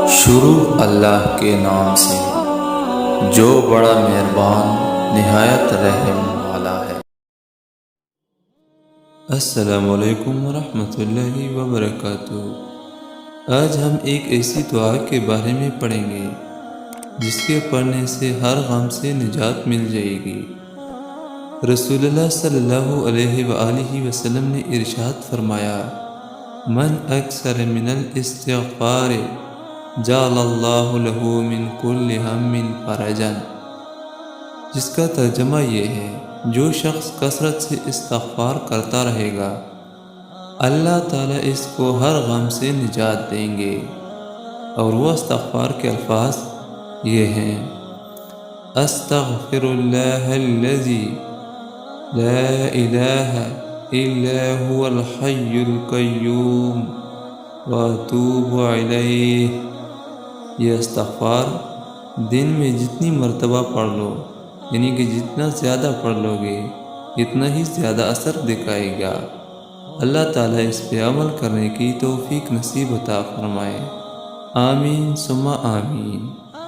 شروع اللہ کے نام سے جو بڑا مہربان نہایت رحم والا ہے۔ السلام علیکم ورحمۃ اللہ وبرکاتہ۔ آج ہم ایک ایسی دعا کے بارے میں پڑھیں گے جس کے پڑھنے سے ہر غم سے نجات مل جائے گی۔ رسول اللہ صلی اللہ علیہ وآلہ وسلم نے ارشاد فرمایا، من اکثر من الاستغفار جعل اللہ لہ من کل ہم فرجا، جس کا ترجمہ یہ ہے، جو شخص کثرت سے استغفار کرتا رہے گا اللہ تعالیٰ اس کو ہر غم سے نجات دیں گے۔ اور وہ استغفار کے الفاظ یہ ہیں، استغفر اللہ الذی لا الہ الا هو الحی القیوم واتوب الیہ۔ یہ استغفار دن میں جتنی مرتبہ پڑھ لو، یعنی کہ جتنا زیادہ پڑھ لو گے اتنا ہی زیادہ اثر دکھائے گا۔ اللہ تعالیٰ اس پہ عمل کرنے کی توفیق نصیب عطا فرمائے، آمین ثم آمین۔